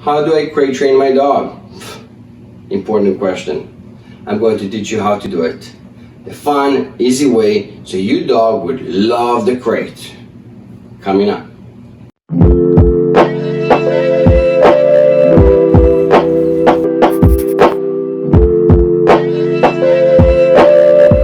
How do I crate train my dog? Important question. I'm going to teach you how to do it. The fun, easy way so your dog would love the crate. Coming up.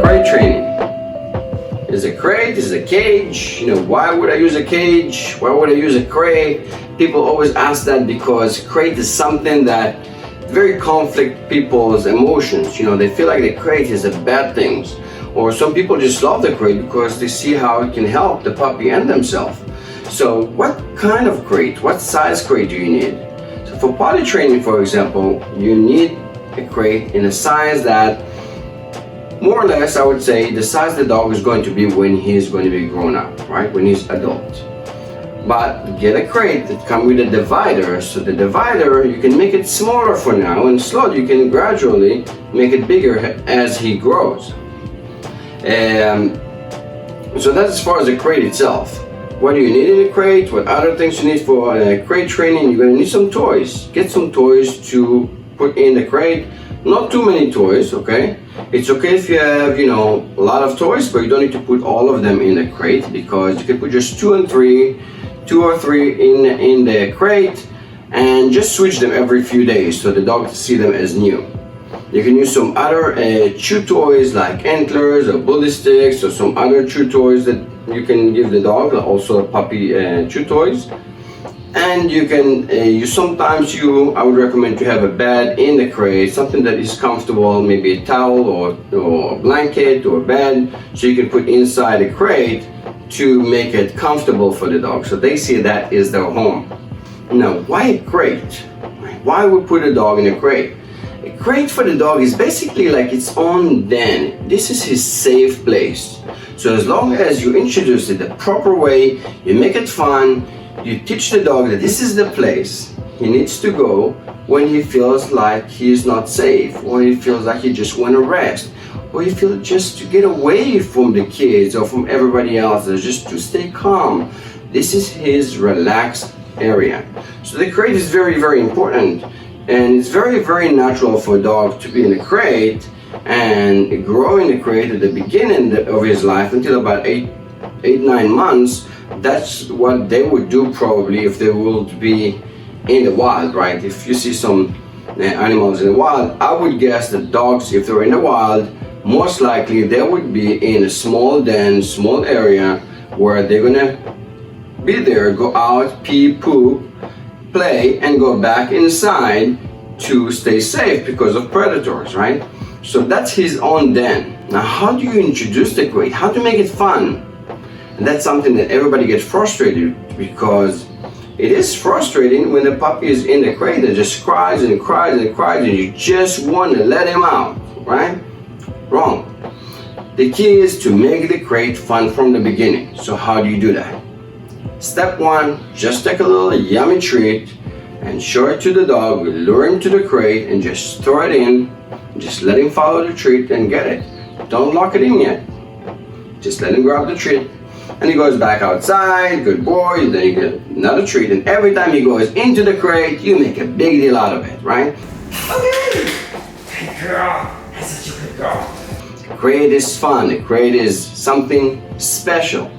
Crate training. Is a crate, is a cage. Why would I use a cage? Why would I use a crate? People always ask that because crate is something that very conflict people's emotions. They feel like the crate is a bad thing. Or some people just love the crate because they see how it can help the puppy and themselves. So what kind of crate, what size crate do you need? So for potty training, for example, you need a crate in a size that more or less, I would say, the size the dog is going to be when he's going to be grown up, right? When he's adult. But get a crate that comes with a divider. So the divider, you can make it smaller for now, and slowly you can gradually make it bigger as he grows. So that's as far as the crate itself. What do you need in a crate? What other things you need for crate training? You're going to need some toys. Get some toys to put in the crate. Not too many toys, okay? It's okay if you have, a lot of toys, but you don't need to put all of them in the crate because you can put just two or three in the crate and just switch them every few days so the dog can see them as new. You can use some other chew toys like antlers or bully sticks or some other chew toys that you can give the dog, also puppy chew toys. And you can, I would recommend to have a bed in the crate, something that is comfortable, maybe a towel or a blanket or a bed, so you can put inside the crate to make it comfortable for the dog, so they see that is their home. Now, why a crate? Why would put a dog in a crate? A crate for the dog is basically like its own den. This is his safe place. So as long as you introduce it the proper way, you make it fun, you teach the dog that this is the place he needs to go when he feels like he is not safe, or he feels like he just want to rest, or he feels just to get away from the kids or from everybody else, or just to stay calm. This is his relaxed area. So the crate is very, very important, and it's very, very natural for a dog to be in a crate and grow in the crate at the beginning of his life until about 8-9 months. That's what they would do probably if they would be in the wild, right? If you see some animals in the wild, I would guess that dogs, if they're in the wild, most likely they would be in a small den, small area where they're gonna be there, go out, pee, poop, play, and go back inside to stay safe because of predators, right? So that's his own den. Now, how do you introduce the crate? How to make it fun? And that's something that everybody gets frustrated because it is frustrating when the puppy is in the crate and just cries and cries and cries and you just want to let him out, right? Wrong. The key is to make the crate fun from the beginning. So how do you do that? Step one, just take a little yummy treat and show it to the dog, lure him to the crate and just throw it in. Just let him follow the treat and get it. Don't lock it in yet. Just let him grab the treat. And he goes back outside, good boy, and then you get another treat. And every time he goes into the crate, you make a big deal out of it, right? Okay! Good girl! That's such a good girl. Crate is fun. The crate is something special.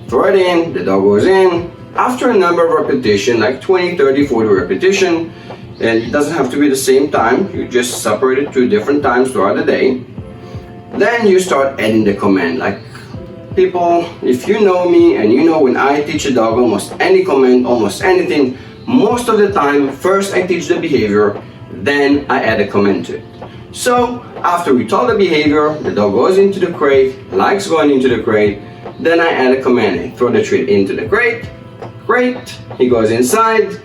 Throw it in, the dog goes in. After a number of repetitions, like 20, 30, 40 repetition, and it doesn't have to be the same time, you just separate it 2 different times throughout the day. Then you start adding the command. Like people, if you know me and you know when I teach a dog almost any command, almost anything, most of the time, first I teach the behavior, then I add a command to it. So after we taught the behavior, the dog goes into the crate, likes going into the crate, then I add a command and throw the treat into the crate. Great, he goes inside,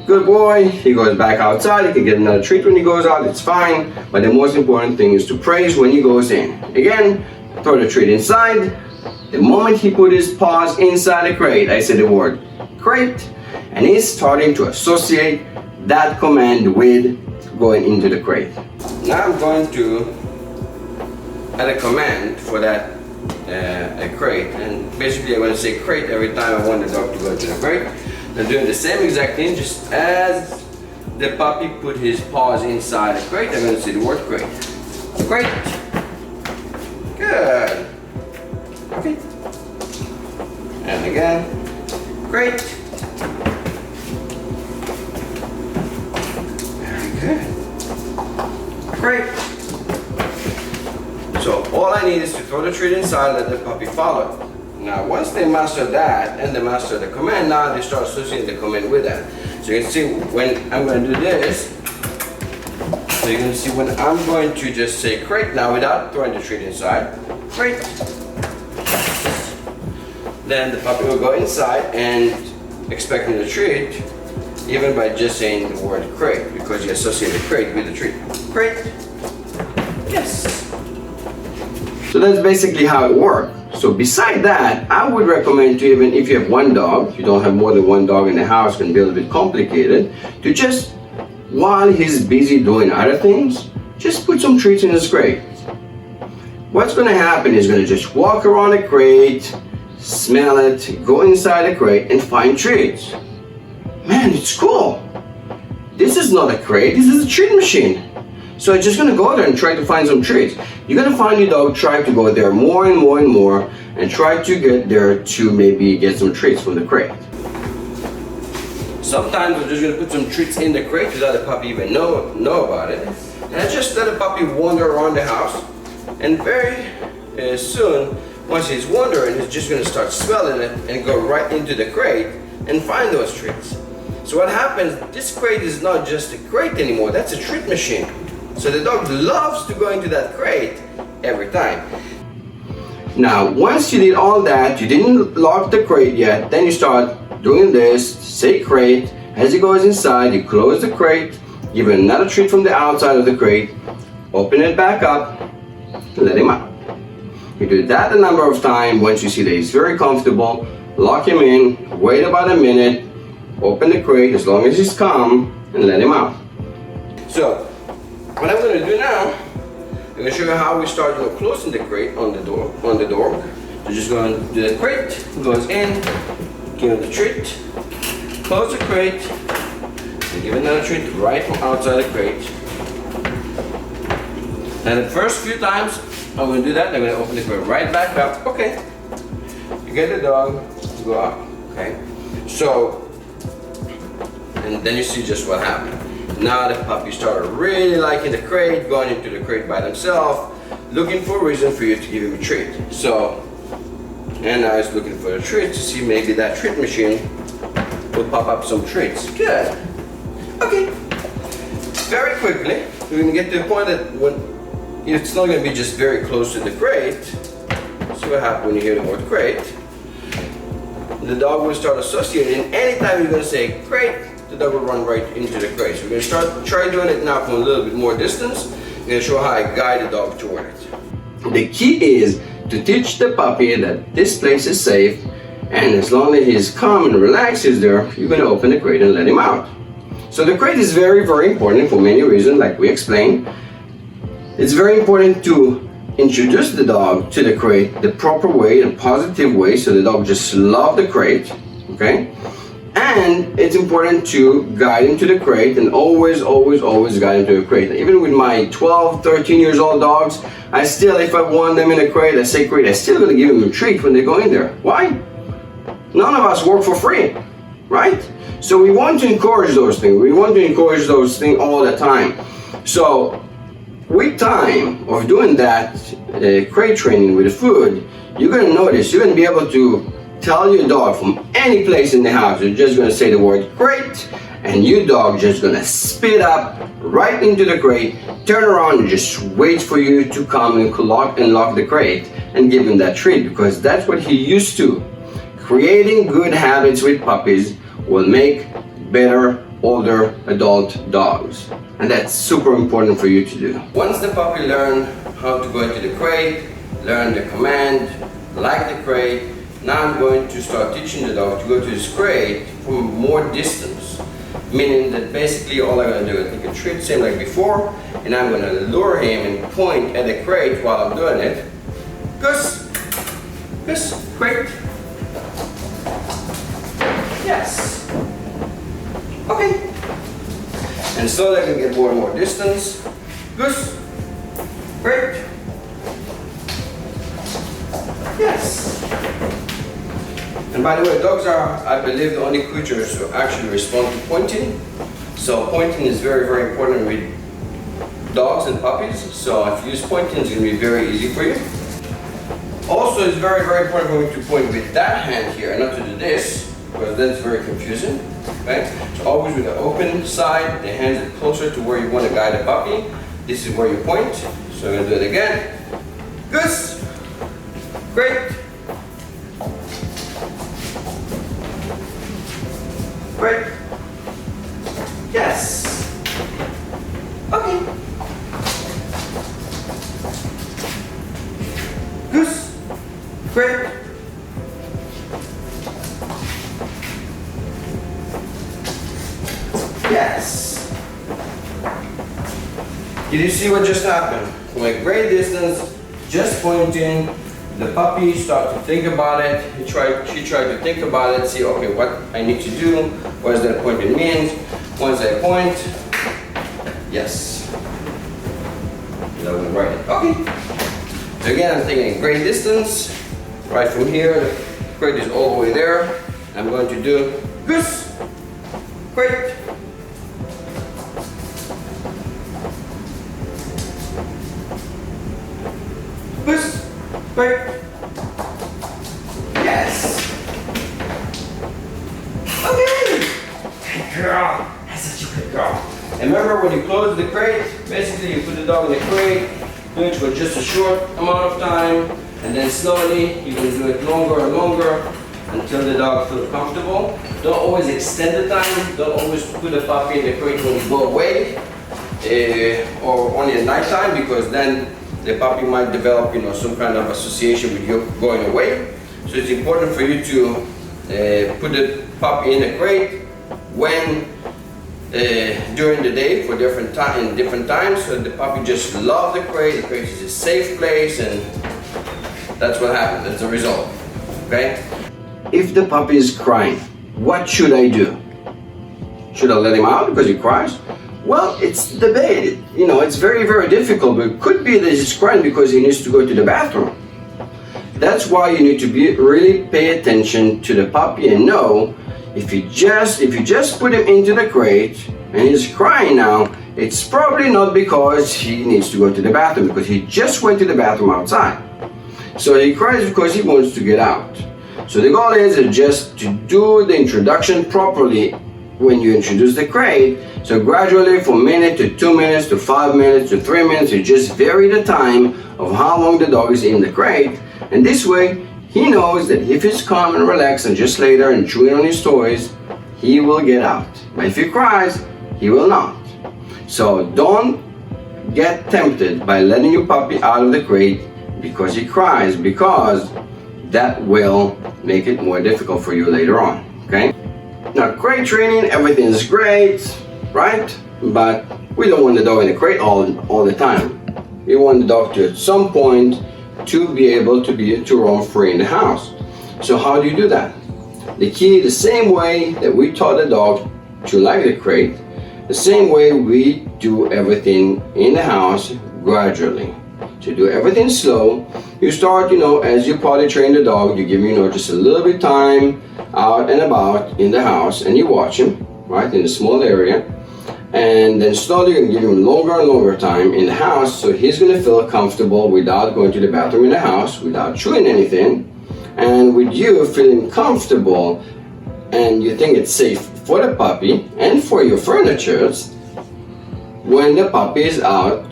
good boy, he goes back outside, he can get another treat when he goes out, it's fine, but the most important thing is to praise when he goes in. Again, throw the treat inside. The moment he put his paws inside the crate, I say the word crate, and he's starting to associate that command with going into the crate. Now I'm going to add a command for that a crate, and basically I'm going to say crate every time I want the dog to go into the crate. I'm doing the same exact thing, just as the puppy put his paws inside the crate, I'm going to say the word crate. Crate. Good. Okay. And again. Crate. Very good. Crate. So all I need is to throw the treat inside and let the puppy follow. Now once they master that and they master the command, now they start associating the command with that. So you can see when I'm going to do this, so you can see when I'm going to just say crate now without throwing the treat inside, crate. Then the puppy will go inside and expecting the treat, even by just saying the word crate, because you associate the crate with the treat. Crate. Yes. So that's basically how it works. So beside that, I would recommend to, even if you have one dog, you don't have more than one dog in the house, it can be a little bit complicated, to just, while he's busy doing other things, just put some treats in his crate. What's going to happen is going to just walk around the crate, smell it, go inside the crate and find treats. Man, it's cool. This is not a crate, this is a treat machine. So I'm just gonna go there and try to find some treats. You're gonna find your dog try to go there more and more and more and try to get there to maybe get some treats from the crate. Sometimes we're just gonna put some treats in the crate without the puppy even know about it. And I just let the puppy wander around the house, and very soon, once he's wandering, he's just gonna start smelling it and go right into the crate and find those treats. So what happens, this crate is not just a crate anymore, that's a treat machine. So the dog loves to go into that crate every time. Now, once you did all that, you didn't lock the crate yet, then you start doing this, say crate. As he goes inside, you close the crate, give him another treat from the outside of the crate, open it back up, and let him out. You do that a number of times. Once you see that he's very comfortable, lock him in, wait about a minute, open the crate as long as he's calm, and let him out. So, what I'm going to do now, I'm going to show you how we start closing the crate on the door. So just going to do the crate, goes in, give him the treat, close the crate, and give another treat right from outside the crate. And the first few times I'm going to do that, I'm going to open the crate right back up. Okay, you get the dog to go up. Okay, so, and then you see just what happened. Now the puppy started really liking the crate, going into the crate by themselves, looking for a reason for you to give him a treat. So, and now he's looking for a treat to see maybe that treat machine will pop up some treats. Good. Okay. Very quickly, we're going to get to the point that when it's not going to be just very close to the crate. See what happens when you hear the word crate. The dog will start associating. Anytime you're going to say crate, the dog will run right into the crate. So we're going to try doing it now from a little bit more distance. I'm going to show how I guide the dog toward it. The key is to teach the puppy that this place is safe, and as long as he's calm and relaxed is there, you're going to open the crate and let him out. So the crate is very, very important for many reasons, like we explained. It's very important to introduce the dog to the crate the proper way, the positive way, so the dog just loves the crate, okay? And it's important to guide him to the crate, and always guide him to the crate. Even with my 12, 13 years old dogs, I still, if I want them in a crate, I say crate, I still gonna give them a treat when they go in there. Why? None of us work for free, right? So we want to encourage those things. We want to encourage those things all the time. So with time of doing that crate training with the food, you're gonna notice, you're gonna be able to tell your dog from any place in the house, you're just gonna say the word crate, and your dog just gonna spit up right into the crate, turn around and just wait for you to come and lock the crate and give him that treat, because that's what he used to. Creating good habits with puppies will make better older adult dogs, and that's super important for you to do. Once the puppy learns how to go into the crate, learn the command, like the crate, now I'm going to start teaching the dog to go to this crate from more distance. Meaning that basically all I'm going to do is take a treat, same like before, and I'm going to lure him and point at the crate while I'm doing it. Gus, crate. Yes. Okay. And slowly I can get more and more distance. Goose. Great. Yes. And by the way, dogs are, I believe, the only creatures who actually respond to pointing. So pointing is very, very important with dogs and puppies. So if you use pointing, it's going to be very easy for you. Also, it's very, very important for me to point with that hand here, and not to do this, because then it's very confusing. Okay? So always with the open side, the hands are closer to where you want to guide the puppy. This is where you point. So I'm going to do it again. Goose. Great. Great. Yes. Okay. Goose. Great. Yes. Did you see what just happened? From a great distance, just pointing, the puppy started to think about it. She tried to think about it, see, okay, what I need to do, what does that pointing mean? Once I point, yes. That was right. Okay. So again, I'm taking a great distance. Right from here, the crate is all the way there. I'm going to do goose. Great. Goose. Great. Yes. Okay. Good girl. That's such a good girl. And remember, when you close the crate, basically you put the dog in the crate, do it for just a short amount of time, and then slowly you can do it longer and longer until the dog feels comfortable. Don't always extend the time. Don't always put the puppy in the crate when you go away, or only at night time, because then the puppy might develop, some kind of association with you going away. So it's important for you to put the puppy in the crate when during the day for different times, so the puppy just loves the crate. The crate is a safe place, and that's what happens. That's the result. Okay? If the puppy is crying, what should I do? Should I let him out because he cries? Well, it's debated. It's very, very difficult, but it could be that he's crying because he needs to go to the bathroom. That's why you need to really pay attention to the puppy and know if you just put him into the crate and he's crying now, it's probably not because he needs to go to the bathroom, because he just went to the bathroom outside. So he cries because he wants to get out. So the goal is just to do the introduction properly when you introduce the crate. So gradually from minute to 2 minutes to 5 minutes to 3 minutes, you just vary the time of how long the dog is in the crate. And this way, he knows that if he's calm and relaxed and just lay there and chewing on his toys, he will get out. But if he cries, he will not. So don't get tempted by letting your puppy out of the crate because he cries, because that will make it more difficult for you later on, okay? Now, crate training, everything is great, right? But we don't want the dog in the crate all the time. We want the dog to, at some point, to be able to roam free in the house. So how do you do that? The key, the same way that we taught the dog to like the crate, the same way we do everything in the house gradually. To do everything slow, you start, as you potty train the dog, you give him, just a little bit time out and about in the house, and you watch him, right, in a small area. And then slowly you can give him longer and longer time in the house, so he's going to feel comfortable without going to the bathroom in the house, without chewing anything, and with you feeling comfortable, and you think it's safe for the puppy and for your furniture when the puppy is out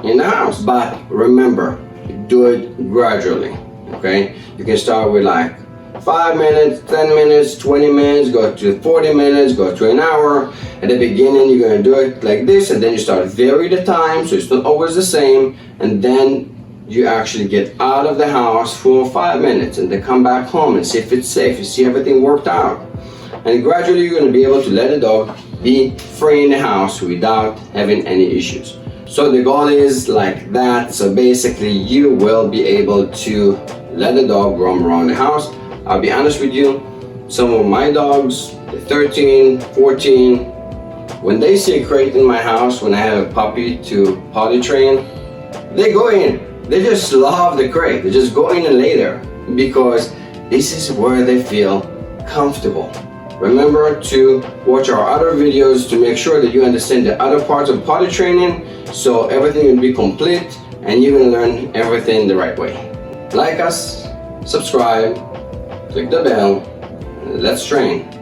in the house. But remember, do it gradually, okay? You can start with like 5 minutes, 10 minutes, 20 minutes, go to 40 minutes, go to an hour. At the beginning, you're gonna do it like this, and then you start vary the time, so it's not always the same, and then you actually get out of the house for 5 minutes, and then come back home and see if it's safe, you see everything worked out. And gradually, you're gonna be able to let the dog be free in the house without having any issues. So the goal is like that, so basically you will be able to let the dog roam around the house. I'll be honest with you, some of my dogs, they're 13, 14, When they see a crate in my house, when I have a puppy to potty train, they go in. They just love the crate. They just go in and lay there because this is where they feel comfortable. Remember to watch our other videos to make sure that you understand the other parts of potty training, so everything will be complete and you can learn everything the right way. Like us, subscribe, click the bell, let's train.